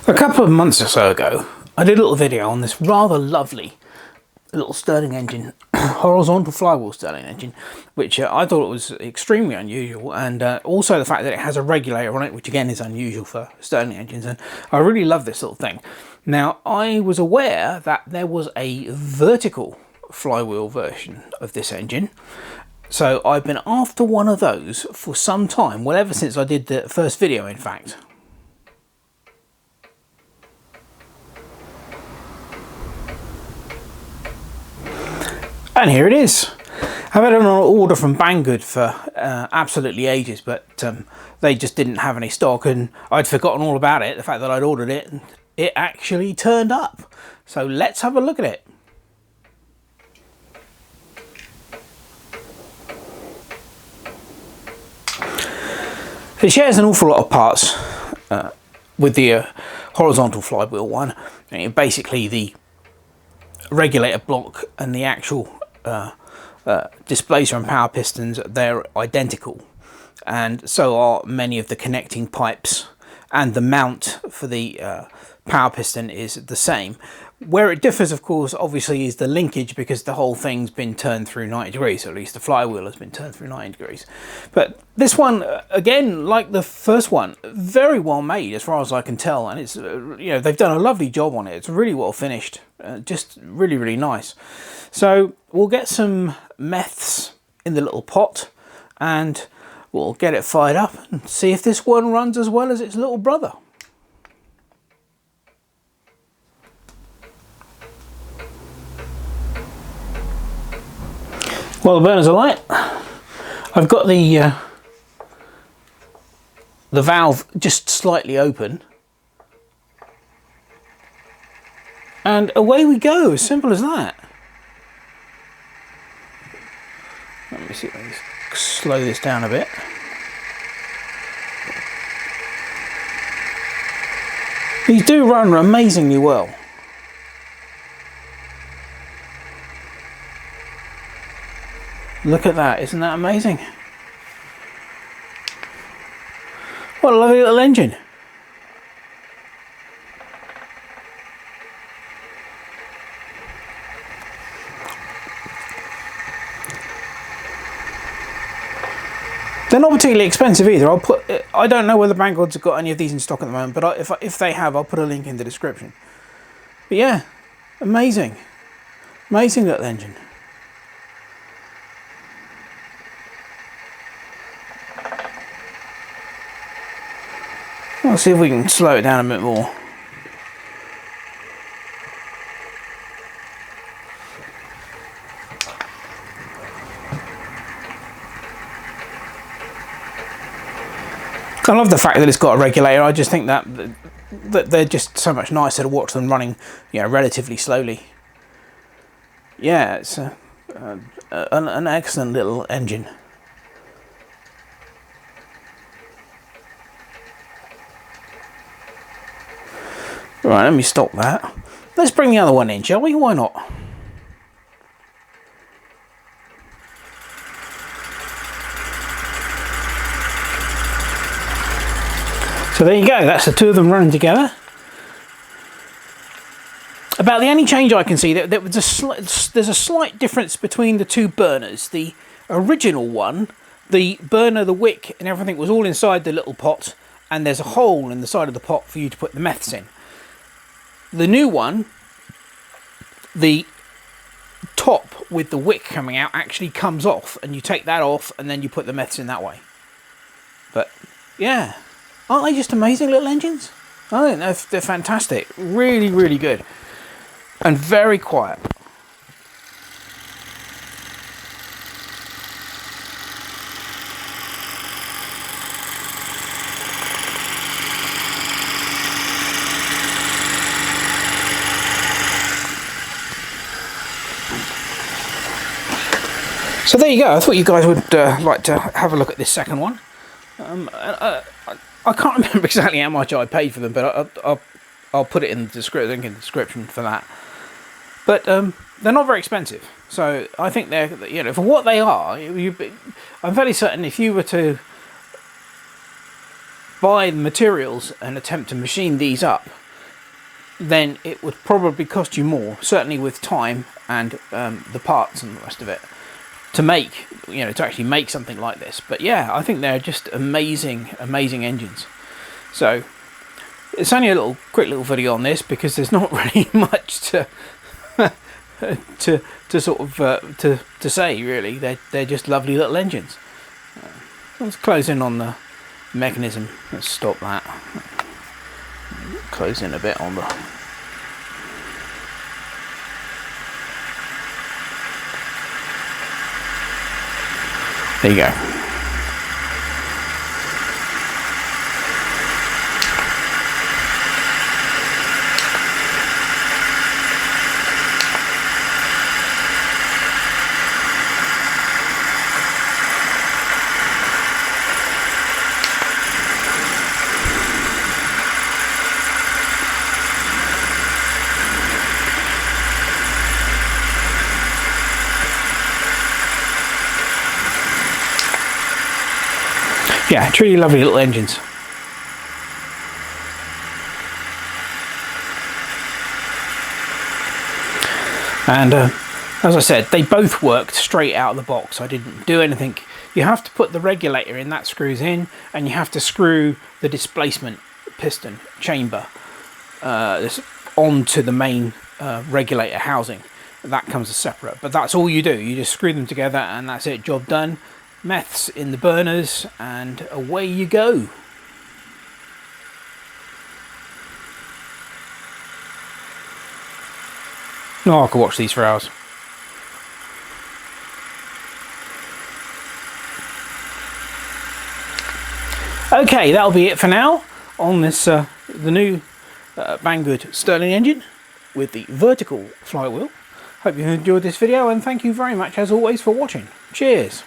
A couple of months or so ago, I did a little video on this rather lovely little Stirling engine, horizontal flywheel Stirling engine, which I thought was extremely unusual, and also the fact that it has a regulator on it, which again is unusual for Stirling engines, and I really love this little thing. Now, I was aware that there was a vertical flywheel version of this engine, so I've been after one of those for some time, well, ever since I did the first video, in fact. And here it is. I've had it on order from Banggood for absolutely ages, but they just didn't have any stock, and I'd forgotten all about it, the fact that I'd ordered it, and it actually turned up. So let's have a look at it. It shares an awful lot of parts with the horizontal flywheel one. Basically the regulator block and the actual displacer and power pistons, they're identical, and so are many of the connecting pipes, and the mount for the power piston is the same. Where it differs, of course, obviously, is the linkage, because the whole thing's been turned through 90 degrees, or at least the flywheel has been turned through 90 degrees. But this one, again, like the first one, very well made as far as I can tell, and it's they've done a lovely job on it. It's really well finished, just really, really nice. So we'll get some meths in the little pot, and we'll get it fired up and see if this one runs as well as its little brother. Well, the burners are light. I've got the valve just slightly open, and away we go. As simple as that. Let me see if I can slow this down a bit. These do run amazingly well. Look at that, isn't that amazing? What a lovely little engine. They're not particularly expensive either. I don't know whether Banggood's have got any of these in stock at the moment, but if they have, I'll put a link in the description. But yeah, amazing. Amazing little engine. Let's see if we can slow it down a bit more. I love the fact that it's got a regulator. I just think that they're just so much nicer to watch than running, relatively slowly. Yeah, it's an excellent little engine. Right, let me stop that. Let's bring the other one in, shall we? Why not? So there you go, that's the two of them running together. About the only change I can see, there's a slight difference between the two burners. The original one, the burner, the wick and everything was all inside the little pot, and there's a hole in the side of the pot for you to put the meths in. The new one, the top with the wick coming out actually comes off, and you take that off and then you put the meths in that way. But yeah, aren't they just amazing little engines? I think they're fantastic. Really, really good. And very quiet. So there you go. I thought you guys would like to have a look at this second one. I can't remember exactly how much I paid for them, but I'll put it in the link in the description for that. But they're not very expensive, so I think they're, for what they are. I'm fairly certain if you were to buy the materials and attempt to machine these up, then it would probably cost you more, certainly with time and the parts and the rest of it, to make, to actually make something like this. But yeah, I think they're just amazing engines. So it's only a quick little video on this, because there's not really much to sort of to say really. They're just lovely little engines. Let's close in on the mechanism. Let's stop that. Close in a bit on the. There you go. Yeah, truly lovely little engines. And as I said, they both worked straight out of the box. I didn't do anything. You have to put the regulator in, that screws in, and you have to screw the displacement piston chamber onto the main regulator housing. That comes as separate, but that's all you do. You just screw them together and that's it, job done. Meths in the burners, and away you go. Oh, I could watch these for hours. Okay, that'll be it for now on this the new Banggood Stirling engine with the vertical flywheel. Hope you enjoyed this video, and thank you very much as always for watching. Cheers.